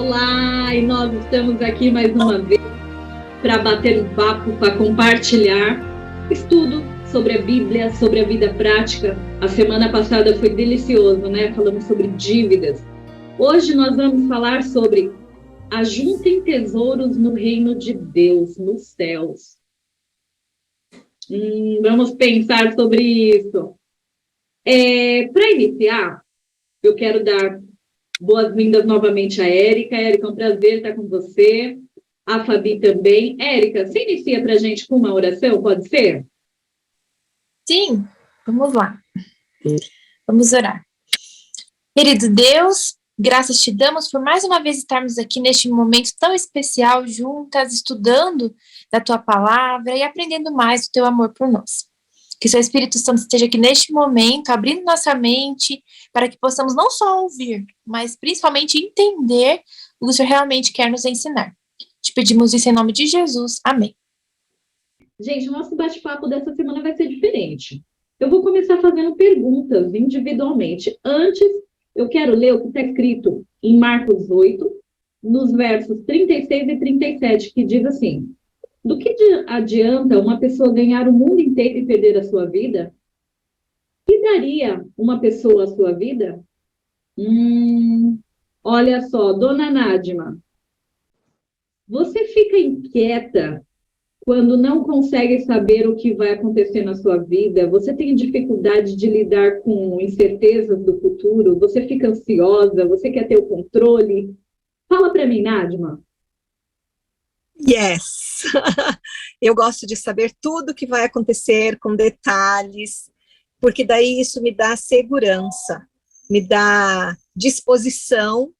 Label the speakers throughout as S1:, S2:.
S1: Olá, e nós estamos aqui mais uma vez para bater um papo, para compartilhar estudo sobre a Bíblia, sobre a vida prática. A semana passada foi delicioso, né? Falamos sobre dívidas. Hoje nós vamos falar sobre ajuntem tesouros no reino de Deus, nos céus. Vamos pensar sobre isso. Para iniciar, eu quero dar boas-vindas novamente à Érica. Érica, é um prazer estar com você. A Fabi também. Érica, você inicia para a gente com uma oração, pode ser?
S2: Sim, vamos lá. Vamos orar. Querido Deus, graças te damos por mais uma vez estarmos aqui neste momento tão especial, juntas, estudando da tua palavra e aprendendo mais do teu amor por nós. Que seu Espírito Santo esteja aqui neste momento, abrindo nossa mente, para que possamos não só ouvir, mas principalmente entender o que o Senhor realmente quer nos ensinar. Te pedimos isso em nome de Jesus. Amém.
S1: Gente, o nosso bate-papo dessa semana vai ser diferente. Eu vou começar fazendo perguntas individualmente. Antes, eu quero ler o que está escrito em Marcos 8, nos versos 36 e 37, que diz assim: do que adianta uma pessoa ganhar o mundo inteiro e perder a sua vida? Que daria uma pessoa a sua vida? Olha só, dona Nádima, você fica inquieta quando não consegue saber o que vai acontecer na sua vida? Você tem dificuldade de lidar com incertezas do futuro? Você fica ansiosa? Você quer ter o controle? Fala para mim, Nádima.
S3: Yes! Eu gosto de saber tudo o que vai acontecer com detalhes, porque daí isso me dá segurança, me dá disposição.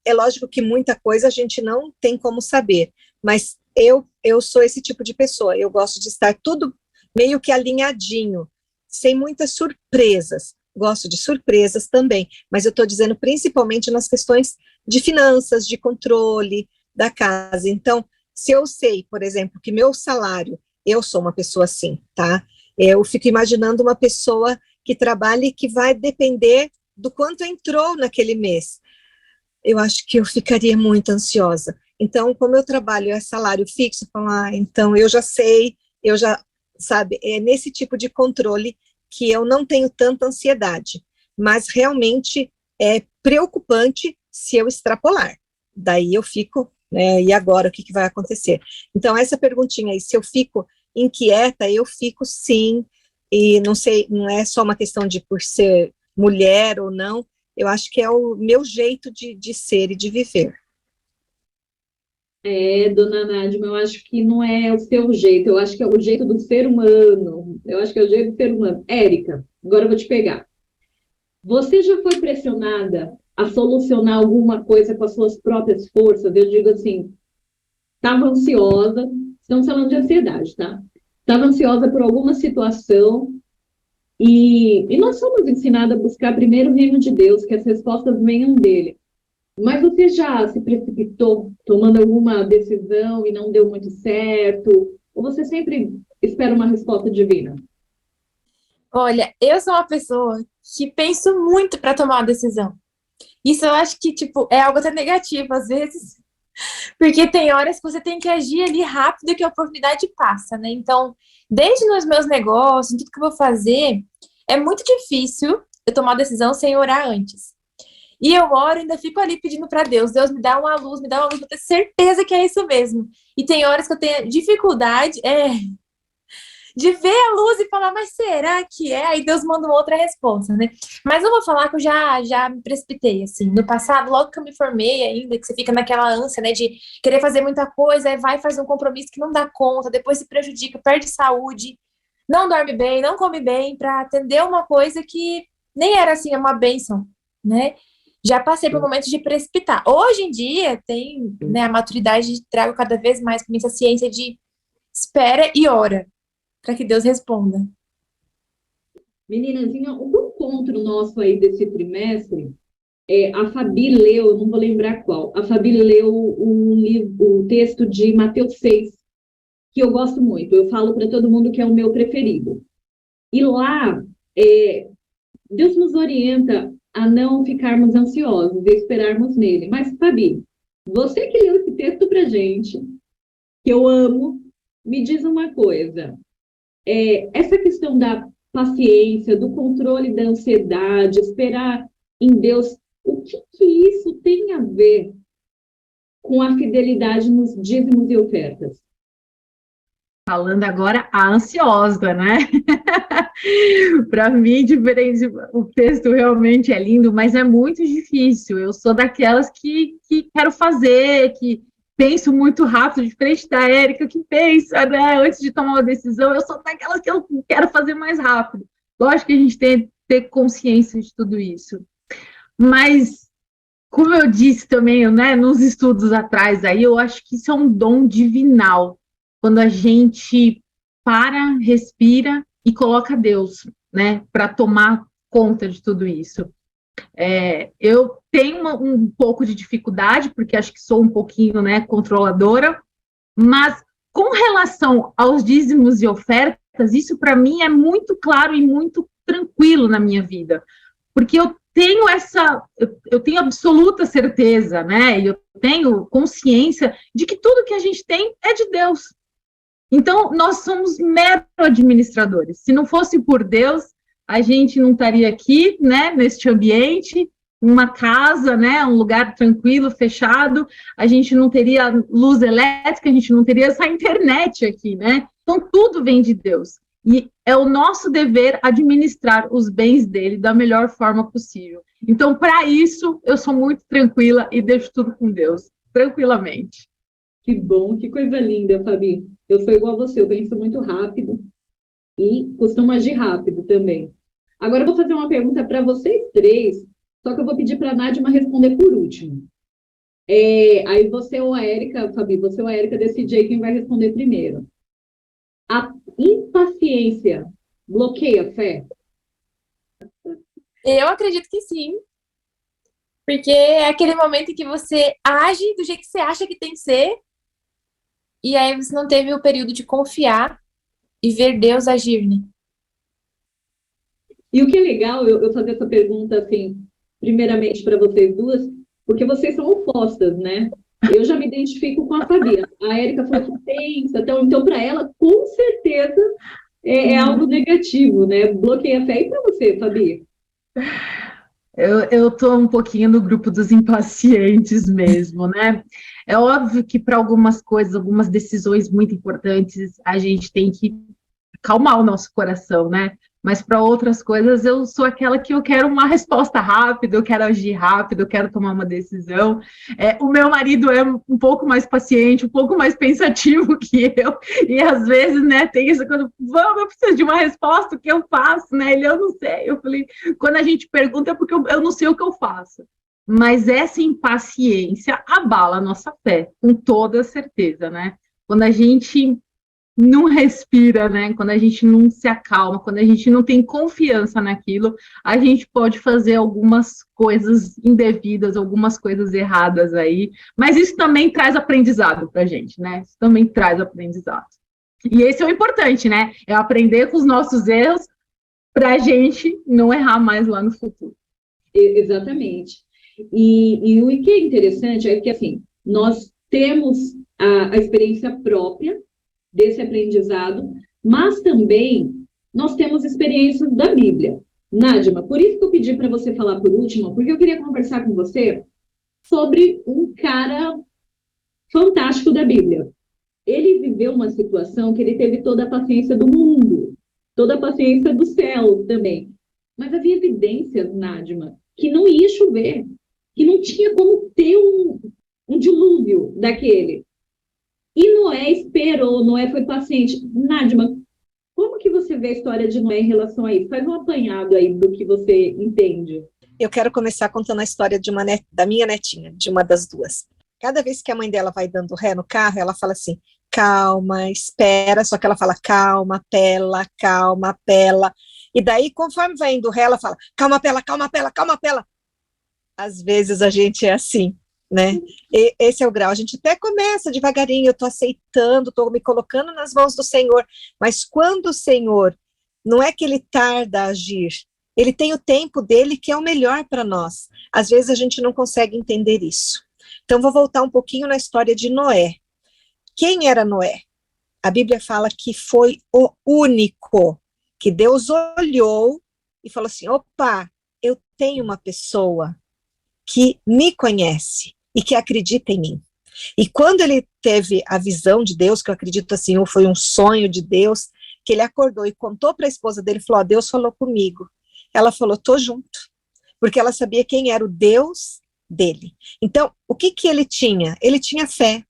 S3: É lógico que muita coisa a gente não tem como saber, mas eu sou esse tipo de pessoa. Eu gosto de estar tudo meio que alinhadinho, sem muitas surpresas. Gosto de surpresas também, mas eu estou dizendo principalmente nas questões de finanças, de controle da casa. Então, se eu sei, por exemplo, que meu salário, eu sou uma pessoa assim, tá? Eu fico imaginando uma pessoa que trabalha e que vai depender do quanto entrou naquele mês. Eu acho que eu ficaria muito ansiosa. Então, como eu trabalho é salário fixo, então eu já sei, sabe, é nesse tipo de controle que eu não tenho tanta ansiedade, mas realmente é preocupante se eu extrapolar. Daí eu fico, né, e agora o que vai acontecer? Então, essa perguntinha aí, se eu fico inquieta, eu fico sim, e não sei, não é só uma questão de por ser mulher ou não, eu acho que é o meu jeito de ser e de viver.
S1: Dona Nádima, eu acho que não é o seu jeito, eu acho que é o jeito do ser humano. Eu acho que é o jeito do ser humano. Érica, agora eu vou te pegar. Você já foi pressionada a solucionar alguma coisa com as suas próprias forças? Eu digo assim, estava ansiosa, estamos falando de ansiedade, tá? Estava ansiosa por alguma situação e nós somos ensinados a buscar primeiro o reino de Deus, que as respostas venham dele. Mas você já se precipitou tomando alguma decisão e não deu muito certo? Ou você sempre espera uma resposta divina?
S2: Olha, eu sou uma pessoa que penso muito para tomar uma decisão. Isso eu acho que, tipo, é algo até negativo às vezes, porque tem horas que você tem que agir ali rápido que a oportunidade passa, né? Então, desde nos meus negócios, em tudo que eu vou fazer, é muito difícil eu tomar uma decisão sem orar antes. E eu oro e ainda fico ali pedindo para Deus, Deus me dá uma luz, para ter certeza que é isso mesmo. E tem horas que eu tenho dificuldade, de ver a luz e falar, mas será que é? Aí Deus manda uma outra resposta, né? Mas eu vou falar que eu já me precipitei, assim. No passado, logo que eu me formei ainda, que você fica naquela ânsia, né, de querer fazer muita coisa, aí vai fazer um compromisso que não dá conta, depois se prejudica, perde saúde, não dorme bem, não come bem, para atender uma coisa que nem era, assim, uma bênção, né? Já passei por momentos de precipitar. Hoje em dia, tem, né, a maturidade, trago cada vez mais com essa ciência de espera e ora para que Deus responda.
S1: Meninazinha, o encontro nosso aí desse trimestre, a Fabi leu, não vou lembrar qual, a Fabi leu o texto de Mateus 6, que eu gosto muito. Eu falo para todo mundo que é o meu preferido. E lá, Deus nos orienta a não ficarmos ansiosos e esperarmos nele. Mas, Fabi, Você que leu esse texto pra gente, que eu amo, me diz uma coisa. Essa questão da paciência, do controle da ansiedade, esperar em Deus, o que que isso tem a ver com a fidelidade nos dízimos e ofertas?
S4: Falando agora a ansiosa, né? Para mim, diferente, o texto realmente é lindo, mas é muito difícil. Eu sou daquelas que quero fazer, que penso muito rápido, diferente da Érica, que pensa, né, antes de tomar uma decisão. Eu sou daquelas que eu quero fazer mais rápido. Lógico que a gente tem que ter consciência de tudo isso. Mas, como eu disse também, né, nos estudos atrás aí, eu acho que isso é um dom divinal. Quando a gente para, respira e coloca Deus, né, para tomar conta de tudo isso. Eu tenho um pouco de dificuldade, porque acho que sou um pouquinho, né, controladora, mas com relação aos dízimos e ofertas, isso para mim é muito claro e muito tranquilo na minha vida, porque eu tenho absoluta certeza, né, e eu tenho consciência de que tudo que a gente tem é de Deus. Então, nós somos mero administradores. Se não fosse por Deus, a gente não estaria aqui, né, neste ambiente, uma casa, né, um lugar tranquilo, fechado, a gente não teria luz elétrica, a gente não teria essa internet aqui, né? Então, tudo vem de Deus. E é o nosso dever administrar os bens dele da melhor forma possível. Então, para isso, eu sou muito tranquila e deixo tudo com Deus, tranquilamente.
S1: Que bom, que coisa linda, Fabi. Eu sou igual a você, eu penso muito rápido e costumo agir rápido também. Agora eu vou fazer uma pergunta para vocês três, só que eu vou pedir para a Nádia responder por último. Aí você ou a Érica, Fabi, você ou a Érica decide aí quem vai responder primeiro. A impaciência bloqueia a fé?
S2: Eu acredito que sim, porque é aquele momento em que você age do jeito que você acha que tem que ser, e aí você não teve o período de confiar e ver Deus agir, né?
S1: E o que é legal eu fazer essa pergunta, assim, primeiramente para vocês duas, porque vocês são opostas, né? Eu já me identifico com a Fabi. A Érica falou que pensa, então para ela, com certeza, é algo negativo, né? Bloqueia a fé. E para você, Fabi?
S4: Eu estou um pouquinho no grupo dos impacientes mesmo, né? É óbvio que para algumas coisas, algumas decisões muito importantes, a gente tem que acalmar o nosso coração, né? Mas para outras coisas, eu sou aquela que eu quero uma resposta rápida, eu quero agir rápido, eu quero tomar uma decisão. O meu marido é um pouco mais paciente, um pouco mais pensativo que eu, e às vezes, né, tem isso quando, vamos, eu preciso de uma resposta, o que eu faço, né? Ele, eu não sei. Eu falei, quando a gente pergunta é porque eu não sei o que eu faço. Mas essa impaciência abala a nossa fé, com toda certeza, né? Quando a gente não respira, né? Quando a gente não se acalma, quando a gente não tem confiança naquilo, a gente pode fazer algumas coisas indevidas, algumas coisas erradas aí, mas isso também traz aprendizado para a gente, né? Isso também traz aprendizado. E esse é o importante, né? É aprender com os nossos erros para a gente não errar mais lá no futuro.
S1: Exatamente. E o que é interessante é que, assim, nós temos a experiência própria desse aprendizado, mas também nós temos experiências da Bíblia. Nádia, por isso que eu pedi para você falar por último, porque eu queria conversar com você sobre um cara fantástico da Bíblia. Ele viveu uma situação que ele teve toda a paciência do mundo, toda a paciência do céu também. Mas havia evidências, Nádia, que não ia chover, que não tinha como ter um dilúvio daquele. E Noé esperou, Noé foi paciente. Nádia, como que você vê a história de Noé em relação a isso? Faz um apanhado aí do que você entende.
S3: Eu quero começar contando a história da minha netinha, de uma das duas. Cada vez que a mãe dela vai dando ré no carro, ela fala assim, calma, espera, só que ela fala calma, pela. E daí, conforme vai indo ré, ela fala calma, pela. Às vezes a gente é assim, né? E esse é o grau. A gente até começa devagarinho, eu estou aceitando, estou me colocando nas mãos do Senhor, mas quando o Senhor, não é que ele tarda a agir, ele tem o tempo dele que é o melhor para nós. Às vezes a gente não consegue entender isso. Então, vou voltar um pouquinho na história de Noé. Quem era Noé? A Bíblia fala que foi o único que Deus olhou e falou assim, opa, eu tenho uma pessoa que me conhece e que acredita em mim. E quando ele teve a visão de Deus, que eu acredito assim, ou foi um sonho de Deus, que ele acordou e contou para a esposa dele, falou, Deus falou comigo. Ela falou, tô junto, porque ela sabia quem era o Deus dele. Então, o que ele tinha? Ele tinha fé.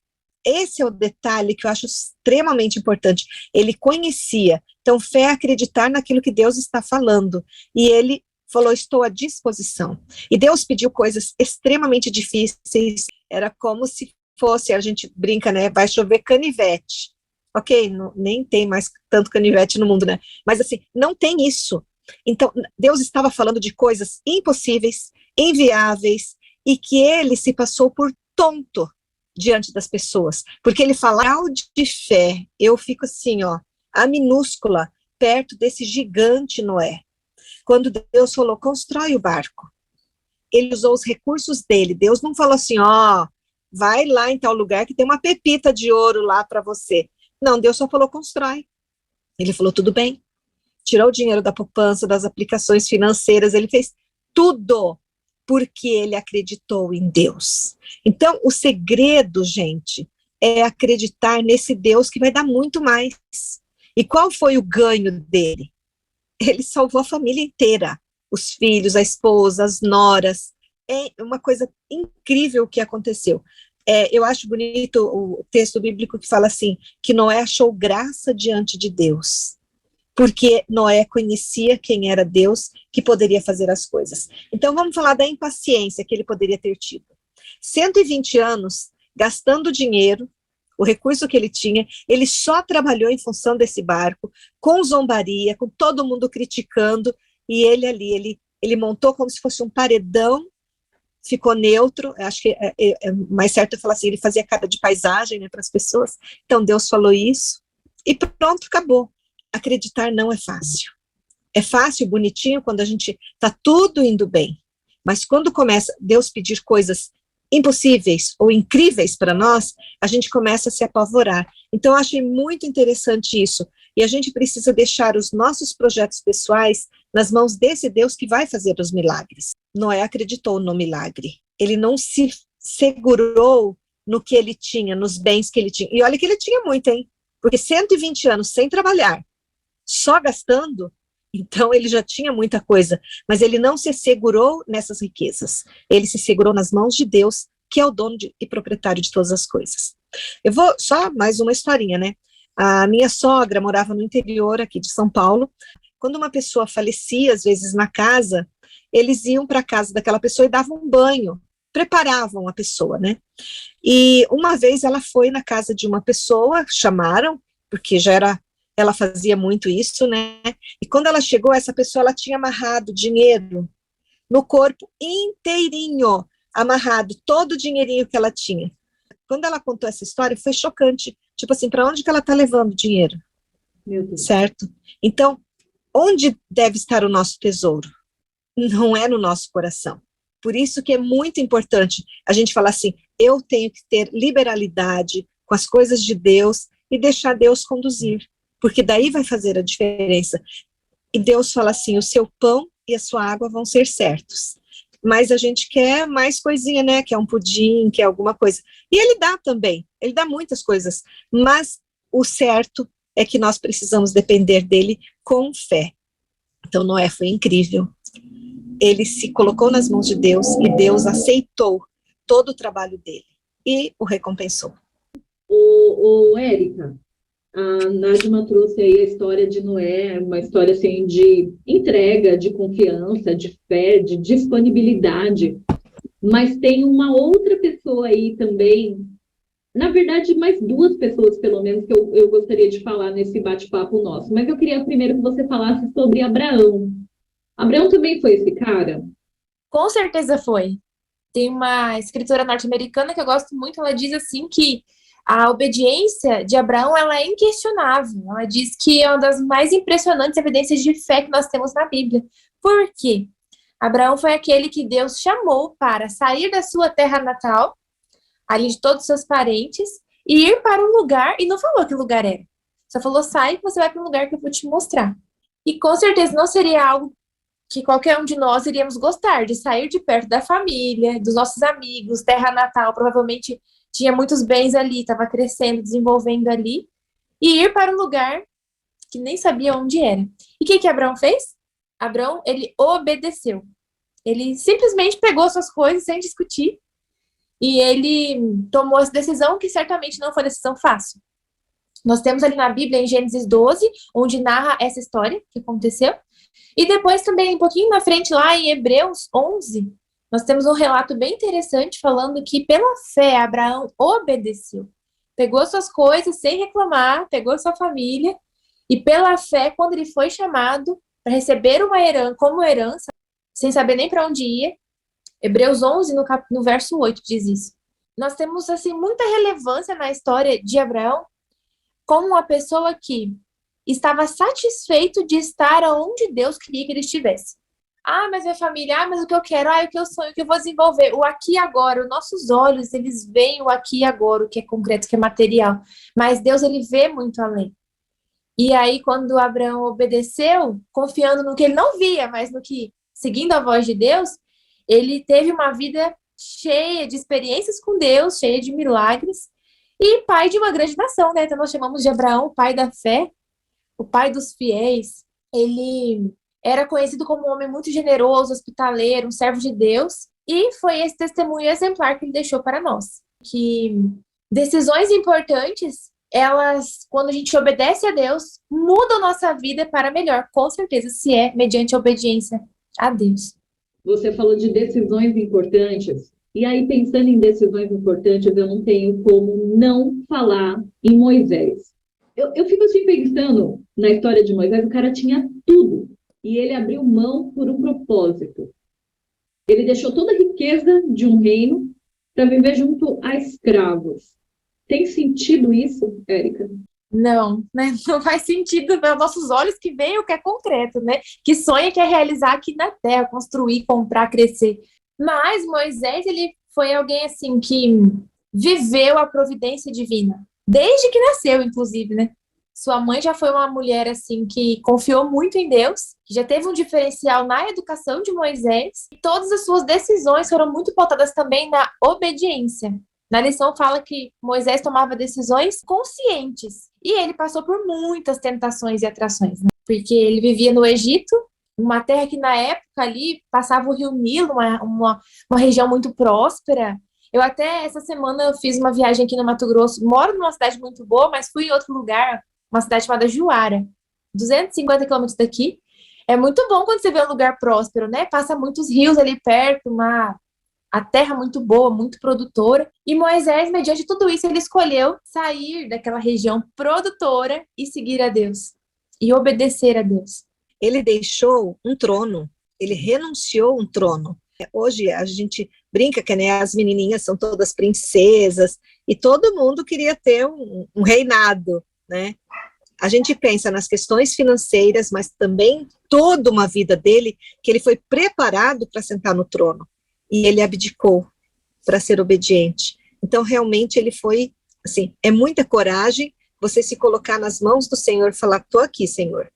S3: Esse é o detalhe que eu acho extremamente importante. Ele conhecia. Então, fé é acreditar naquilo que Deus está falando. E ele falou, estou à disposição. E Deus pediu coisas extremamente difíceis. Era como se fosse, a gente brinca, né? Vai chover canivete. Ok, não, nem tem mais tanto canivete no mundo, né? Mas assim, não tem isso. Então, Deus estava falando de coisas impossíveis, inviáveis, e que ele se passou por tonto diante das pessoas, porque ele fala de fé, eu fico assim, ó, a minúscula, perto desse gigante Noé. Quando Deus falou, constrói o barco, ele usou os recursos dele, Deus não falou assim, ó, vai lá em tal lugar que tem uma pepita de ouro lá para você. Não, Deus só falou, constrói. Ele falou, tudo bem. Tirou o dinheiro da poupança, das aplicações financeiras, ele fez tudo, porque ele acreditou em Deus. Então, o segredo, gente, é acreditar nesse Deus que vai dar muito mais. E qual foi o ganho dele? Ele salvou a família inteira, os filhos, a esposa, as noras. É uma coisa incrível o que aconteceu. Eu acho bonito o texto bíblico que fala assim, que Noé achou graça diante de Deus, porque Noé conhecia quem era Deus, que poderia fazer as coisas. Então, vamos falar da impaciência que ele poderia ter tido. 120 anos, gastando dinheiro, o recurso que ele tinha, ele só trabalhou em função desse barco, com zombaria, com todo mundo criticando, e ele ali, ele montou como se fosse um paredão, ficou neutro, acho que é mais certo eu falar assim, ele fazia cara de paisagem, né, para as pessoas. Então, Deus falou isso, e pronto, acabou. Acreditar não é fácil. É fácil, bonitinho, quando a gente está tudo indo bem. Mas quando começa Deus pedir coisas impossíveis ou incríveis para nós, a gente começa a se apavorar. Então, eu achei muito interessante isso. E a gente precisa deixar os nossos projetos pessoais nas mãos desse Deus que vai fazer os milagres. Noé acreditou no milagre. Ele não se segurou no que ele tinha, nos bens que ele tinha. E olha que ele tinha muito, hein? Porque 120 anos sem trabalhar, só gastando, então ele já tinha muita coisa, mas ele não se segurou nessas riquezas, ele se segurou nas mãos de Deus, que é o dono e proprietário de todas as coisas. Eu vou, só mais uma historinha, né? A minha sogra morava no interior aqui de São Paulo. Quando uma pessoa falecia, às vezes na casa, eles iam para a casa daquela pessoa e davam um banho, preparavam a pessoa, né? E uma vez ela foi na casa de uma pessoa, chamaram, porque ela fazia muito isso, né? E quando ela chegou, essa pessoa, ela tinha amarrado dinheiro no corpo inteirinho, amarrado todo o dinheirinho que ela tinha. Quando ela contou essa história, foi chocante. Tipo assim, para onde que ela está levando o dinheiro?
S1: Meu Deus.
S3: Certo? Então, onde deve estar o nosso tesouro? Não é no nosso coração. Por isso que é muito importante a gente falar assim, eu tenho que ter liberalidade com as coisas de Deus e deixar Deus conduzir, porque daí vai fazer a diferença. E Deus fala assim, o seu pão e a sua água vão ser certos. Mas a gente quer mais coisinha, né? Quer um pudim, quer alguma coisa. E ele dá também, ele dá muitas coisas, mas o certo é que nós precisamos depender dele com fé. Então Noé foi incrível. Ele se colocou nas mãos de Deus e Deus aceitou todo o trabalho dele e o recompensou.
S1: Érica, a Nájima trouxe aí a história de Noé, uma história assim de entrega, de confiança, de fé, de disponibilidade. Mas tem uma outra pessoa aí também, na verdade, mais duas pessoas, pelo menos, que eu gostaria de falar nesse bate-papo nosso. Mas eu queria primeiro que você falasse sobre Abraão. Abraão também foi esse cara?
S2: Com certeza foi. Tem uma escritora norte-americana que eu gosto muito, ela diz assim que a obediência de Abraão, ela é inquestionável. Ela diz que é uma das mais impressionantes evidências de fé que nós temos na Bíblia. Por quê? Abraão foi aquele que Deus chamou para sair da sua terra natal, ali de todos os seus parentes, e ir para um lugar, e não falou que lugar era. Só falou, sai que você vai para um lugar que eu vou te mostrar. E com certeza não seria algo que qualquer um de nós iríamos gostar, de sair de perto da família, dos nossos amigos, terra natal, provavelmente tinha muitos bens ali, estava crescendo, desenvolvendo ali, e ir para um lugar que nem sabia onde era. E o que Abraão fez? Abraão, ele obedeceu. Ele simplesmente pegou suas coisas sem discutir, e ele tomou essa decisão que certamente não foi decisão fácil. Nós temos ali na Bíblia, em Gênesis 12, onde narra essa história que aconteceu. E depois também, um pouquinho na frente, lá em Hebreus 11, nós temos um relato bem interessante falando que, pela fé, Abraão obedeceu. Pegou suas coisas sem reclamar, pegou sua família, e pela fé, quando ele foi chamado para receber uma herança, como herança, sem saber nem para onde ia, Hebreus 11, no verso 8, diz isso. Nós temos, assim, muita relevância na história de Abraão, como uma pessoa que estava satisfeito de estar onde Deus queria que ele estivesse. Ah, mas minha família, mas o que eu quero, o que eu sonho, o que eu vou desenvolver, o aqui e agora, os nossos olhos, eles veem o aqui e agora, o que é concreto, o que é material, mas Deus, ele vê muito além. E aí, quando Abraão obedeceu, confiando no que ele não via, mas no que, seguindo a voz de Deus, ele teve uma vida cheia de experiências com Deus, cheia de milagres, e pai de uma grande nação, né? Então nós chamamos de Abraão o pai da fé, o pai dos fiéis. Ele era conhecido como um homem muito generoso, hospitaleiro, um servo de Deus, e foi esse testemunho exemplar que ele deixou para nós. Que decisões importantes, elas, quando a gente obedece a Deus, mudam nossa vida para melhor, com certeza, se é mediante a obediência a Deus.
S1: Você falou de decisões importantes. E aí, pensando em decisões importantes, eu não tenho como não falar em Moisés. Eu fico assim pensando na história de Moisés, o cara tinha tudo. E ele abriu mão por um propósito. Ele deixou toda a riqueza de um reino para viver junto a escravos. Tem sentido isso, Érica?
S2: Não, né? Não faz sentido aos nossos olhos que veem o que é concreto, né? Que sonha, quer realizar aqui na terra, construir, comprar, crescer. Mas Moisés, ele foi alguém assim que viveu a providência divina, desde que nasceu, inclusive, né? Sua mãe já foi uma mulher assim que confiou muito em Deus, que já teve um diferencial na educação de Moisés, e todas as suas decisões foram muito pautadas também na obediência. Na lição fala que Moisés tomava decisões conscientes, e ele passou por muitas tentações e atrações, né? Porque ele vivia no Egito, uma terra que na época ali passava o rio Nilo, uma região muito próspera. Eu até, essa semana, eu fiz uma viagem aqui no Mato Grosso, moro numa cidade muito boa, mas fui em outro lugar, uma cidade chamada Juara, 250 quilômetros daqui. É muito bom quando você vê um lugar próspero, né? Passa muitos rios ali perto, a terra muito boa, muito produtora. E Moisés, mediante tudo isso, ele escolheu sair daquela região produtora e seguir a Deus, e obedecer a Deus.
S3: Ele deixou um trono, ele renunciou um trono. Hoje a gente brinca que, né, as menininhas são todas princesas e todo mundo queria ter um reinado, né? A gente pensa nas questões financeiras, mas também toda uma vida dele que ele foi preparado para sentar no trono e ele abdicou para ser obediente. Então realmente ele foi, assim, é muita coragem você se colocar nas mãos do Senhor e falar, estou aqui, Senhor.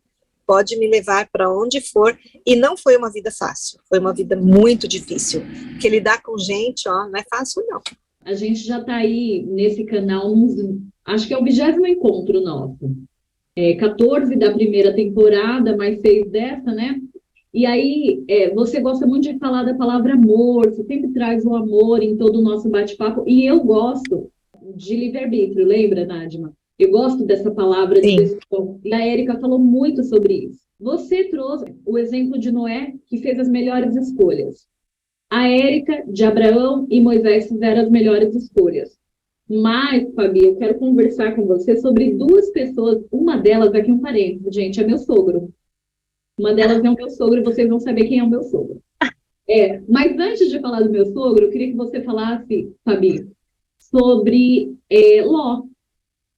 S3: Pode me levar para onde for, e não foi uma vida fácil, foi uma vida muito difícil, porque lidar com gente, não é fácil não.
S1: A gente já está aí nesse canal, acho que é o 20º encontro nosso, 14 da primeira temporada, mais 6 dessa, né? E aí, você gosta muito de falar da palavra amor, você sempre traz o amor em todo o nosso bate-papo, e eu gosto de livre-arbítrio, lembra, Nadima? Eu gosto dessa palavra de decisão. E a Érica falou muito sobre isso. Você trouxe o exemplo de Noé, que fez as melhores escolhas. A Érica, de Abraão e Moisés fizeram as melhores escolhas. Mas, Fabi, eu quero conversar com você sobre 2 pessoas. Uma delas, aqui um parênteses, gente, é meu sogro. Uma delas é o meu sogro e vocês vão saber quem é o meu sogro. Mas antes de falar do meu sogro, eu queria que você falasse, Fabi, sobre Ló.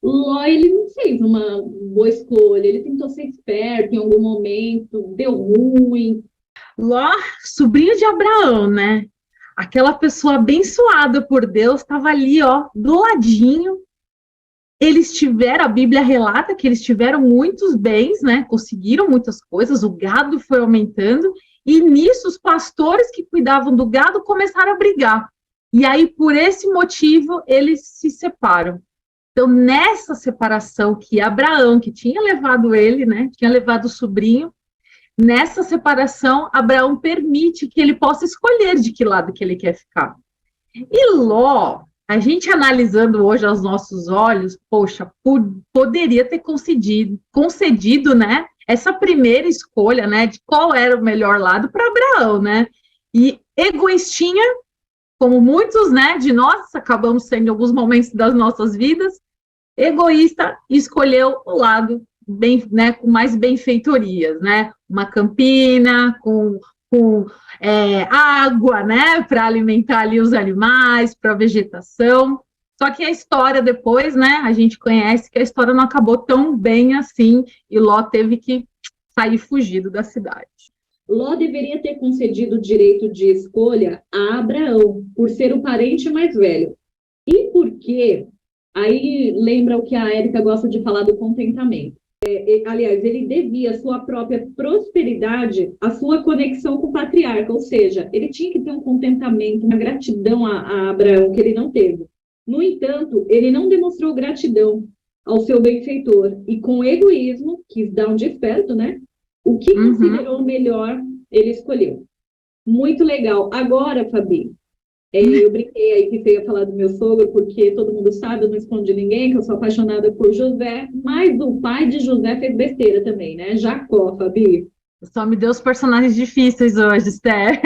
S1: Ló, ele não fez uma boa escolha, ele tentou ser esperto em algum momento, deu ruim.
S4: Ló, sobrinho de Abraão, né? aquela pessoa abençoada por Deus estava ali, ó, do ladinho. Eles tiveram, a Bíblia relata que eles tiveram muitos bens, né? Conseguiram muitas coisas, o gado foi aumentando, e nisso os pastores que cuidavam do gado começaram a brigar. E aí, por esse motivo, eles se separam. Então, nessa separação que Abraão, que tinha levado ele, né? Tinha levado o sobrinho, nessa separação, Abraão permite que ele possa escolher de que lado que ele quer ficar. E Ló, a gente analisando hoje aos nossos olhos, poxa, poderia ter concedido, né, essa primeira escolha, né, de qual era o melhor lado para Abraão, né? E egoístinha, como muitos, né, de nós acabamos sendo em alguns momentos das nossas vidas, egoísta, escolheu o lado bem, né, com mais benfeitorias, né? Uma campina com água, né, para alimentar ali os animais, para a vegetação. Só que a história depois, né, a gente conhece que a história não acabou tão bem assim, e Ló teve que sair fugido da cidade.
S1: Ló deveria ter concedido o direito de escolha a Abraão, por ser o parente mais velho. E por quê? Aí lembra o que a Érica gosta de falar do contentamento. Aliás, ele devia a sua própria prosperidade à sua conexão com o patriarca, ou seja, ele tinha que ter um contentamento, uma gratidão a Abraão que ele não teve. No entanto, ele não demonstrou gratidão ao seu benfeitor e com egoísmo, quis dar um desperto, né? O que considerou melhor, ele escolheu. Muito legal. Agora, Fabi, eu brinquei aí que você ia falar do meu sogro, porque todo mundo sabe, eu não escondi ninguém, que eu sou apaixonada por José, mas o pai de José fez besteira também, né? Jacó, Fabi.
S4: Só me deu os personagens difíceis hoje, Esther.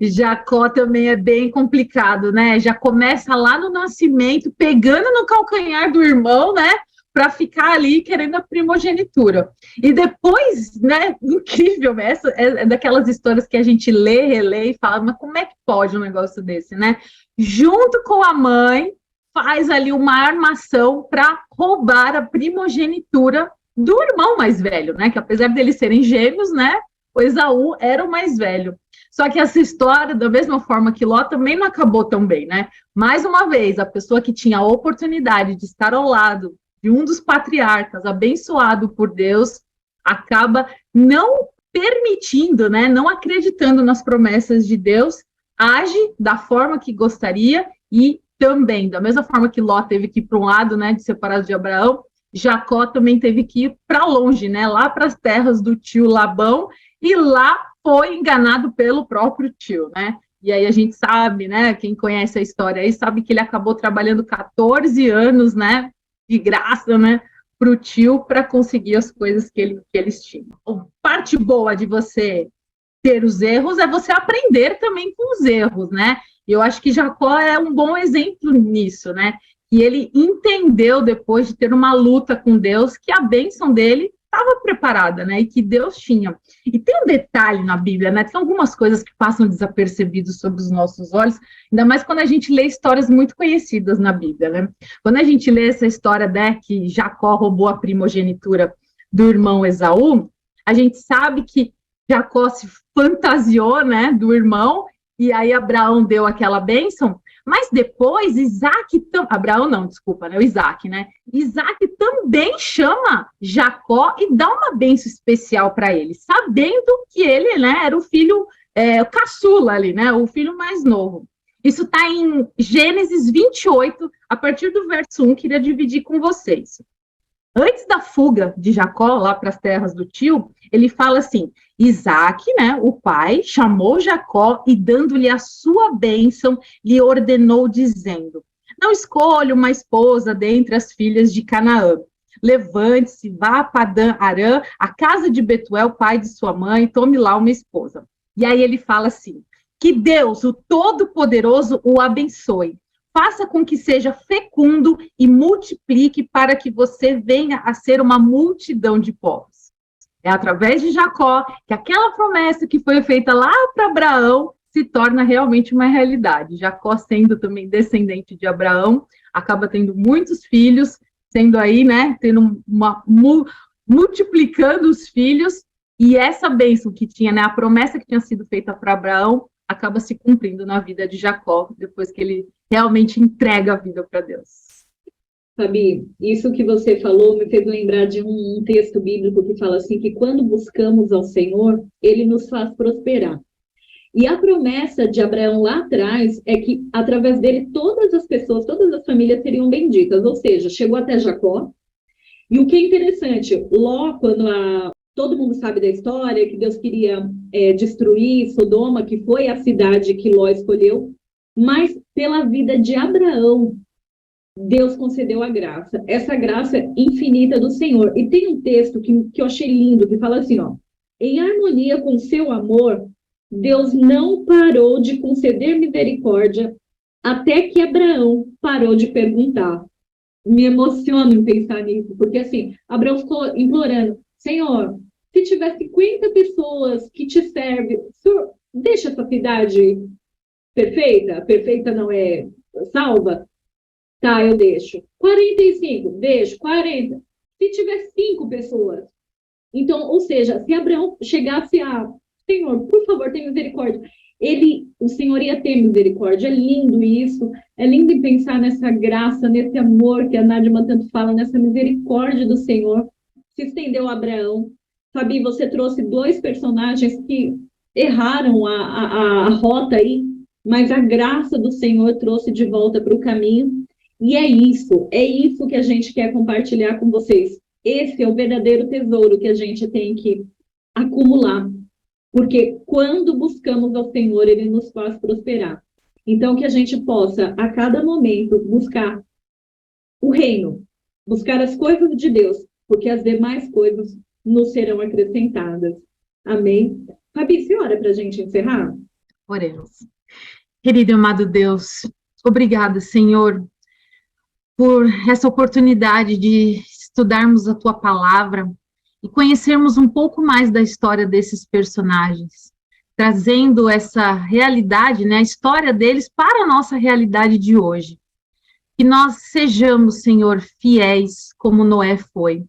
S4: Jacó também é bem complicado, né? Já começa lá no nascimento, pegando no calcanhar do irmão, né? Para ficar ali querendo a primogenitura. E depois, né, incrível, essa é daquelas histórias que a gente lê, relê e fala, mas como é que pode um negócio desse, né? Junto com a mãe, faz ali uma armação para roubar a primogenitura do irmão mais velho, né? Que apesar deles serem gêmeos, né? O Esaú era o mais velho. Só que essa história, da mesma forma que Ló, também não acabou tão bem, né? Mais uma vez, a pessoa que tinha a oportunidade de estar ao lado de um dos patriarcas, abençoado por Deus, acaba não permitindo, né, não acreditando nas promessas de Deus, age da forma que gostaria e também, da mesma forma que Ló teve que ir para um lado, né, de separado de Abraão, Jacó também teve que ir para longe, né, lá para as terras do tio Labão, e lá foi enganado pelo próprio tio, né? E aí a gente sabe, né, quem conhece a história aí sabe que ele acabou trabalhando 14 anos, né, de graça, né, para o tio, para conseguir as coisas que eles tinham. A parte boa de você ter os erros é você aprender também com os erros, né? E eu acho que Jacó é um bom exemplo nisso, né? E ele entendeu, depois de ter uma luta com Deus, que a bênção dele estava preparada, né? E que Deus tinha. E tem um detalhe na Bíblia, né? Tem algumas coisas que passam desapercebidas sob os nossos olhos, ainda mais quando a gente lê histórias muito conhecidas na Bíblia, né? Quando a gente lê essa história, né, que Jacó roubou a primogenitura do irmão Esaú, a gente sabe que Jacó se fantasiou, né, do irmão, e aí Abraão deu aquela bênção, mas depois Abraão não, desculpa, né, o Isaac, né? Isaac também chama Jacó e dá uma bênção especial para ele, sabendo que ele, né, era o filho, o caçula ali, né, o filho mais novo. Isso está em Gênesis 28, a partir do verso 1, queria dividir com vocês. Antes da fuga de Jacó lá para as terras do tio, ele fala assim, Isaac, né, o pai, chamou Jacó e dando-lhe a sua bênção, lhe ordenou dizendo, não escolha uma esposa dentre as filhas de Canaã. Levante-se, vá a Padã-Arã, a casa de Betuel, pai de sua mãe, tome lá uma esposa. E aí ele fala assim, que Deus, o Todo-Poderoso, o abençoe. Faça com que seja fecundo e multiplique para que você venha a ser uma multidão de povos. É através de Jacó que aquela promessa que foi feita lá para Abraão se torna realmente uma realidade. Jacó, sendo também descendente de Abraão, acaba tendo muitos filhos, sendo aí, né, multiplicando os filhos, e essa bênção que tinha, né, a promessa que tinha sido feita para Abraão, acaba se cumprindo na vida de Jacó, depois que ele realmente entrega a vida para Deus.
S1: Fabi, isso que você falou me fez lembrar de um texto bíblico que fala assim, que quando buscamos ao Senhor, Ele nos faz prosperar. E a promessa de Abraão lá atrás é que, através dele, todas as pessoas, todas as famílias seriam benditas. Ou seja, chegou até Jacó. E o que é interessante, Ló, todo mundo sabe da história, que Deus queria destruir Sodoma, que foi a cidade que Ló escolheu, mas pela vida de Abraão, Deus concedeu a graça, essa graça infinita do Senhor. E tem um texto que eu achei lindo, que fala assim, ó, em harmonia com seu amor, Deus não parou de conceder misericórdia até que Abraão parou de perguntar. Me emociono em pensar nisso, porque assim, Abraão ficou implorando, Senhor, se tiver 50 pessoas que te servem, Senhor, deixa essa cidade perfeita não é salva? Tá, eu deixo. 45, deixo. 40. Se tiver 5 pessoas. Então, ou seja, se Abraão chegasse a, Senhor, por favor, tenha misericórdia. O Senhor ia ter misericórdia. É lindo isso. É lindo pensar nessa graça, nesse amor que a Nádia tanto fala, nessa misericórdia do Senhor. Se estendeu a Abraão. Fabi, você trouxe 2 personagens que erraram a rota aí, mas a graça do Senhor trouxe de volta para o caminho. E é isso que a gente quer compartilhar com vocês. Esse é o verdadeiro tesouro que a gente tem que acumular. Porque quando buscamos ao Senhor, Ele nos faz prosperar. Então, que a gente possa, a cada momento, buscar o reino, buscar as coisas de Deus, porque as demais coisas nos serão acrescentadas. Amém? Fabi, você ora para a gente encerrar?
S4: Oremos. Querido e amado Deus, obrigada, Senhor, por essa oportunidade de estudarmos a Tua palavra e conhecermos um pouco mais da história desses personagens, trazendo essa realidade, né, a história deles para a nossa realidade de hoje. Que nós sejamos, Senhor, fiéis como Noé foi.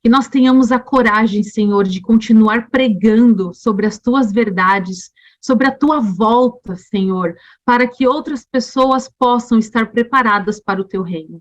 S4: Que nós tenhamos a coragem, Senhor, de continuar pregando sobre as Tuas verdades, sobre a Tua volta, Senhor, para que outras pessoas possam estar preparadas para o Teu reino.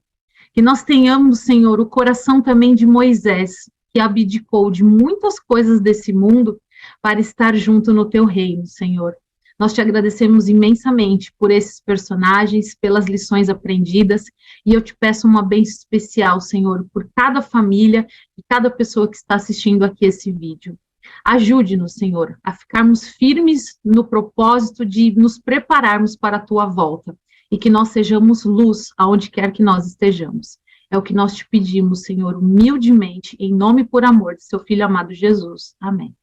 S4: Que nós tenhamos, Senhor, o coração também de Moisés, que abdicou de muitas coisas desse mundo para estar junto no Teu reino, Senhor. Nós Te agradecemos imensamente por esses personagens, pelas lições aprendidas, e eu Te peço uma bênção especial, Senhor, por cada família e cada pessoa que está assistindo aqui esse vídeo. Ajude-nos, Senhor, a ficarmos firmes no propósito de nos prepararmos para a Tua volta, e que nós sejamos luz aonde quer que nós estejamos. É o que nós Te pedimos, Senhor, humildemente, em nome e por amor de Seu Filho amado Jesus. Amém.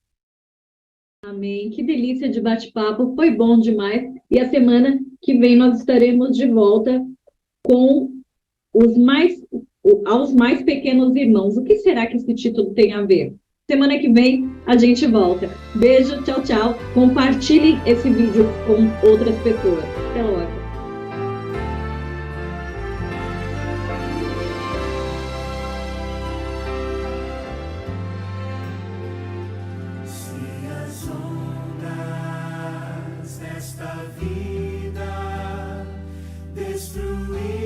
S1: Amém. Que delícia de bate-papo, foi bom demais. E a semana que vem nós estaremos de volta com aos mais pequenos irmãos. O que será que esse título tem a ver? Semana que vem a gente volta. Beijo, tchau, tchau. Compartilhem esse vídeo com outras pessoas. Até logo.
S5: Esta vida destruir.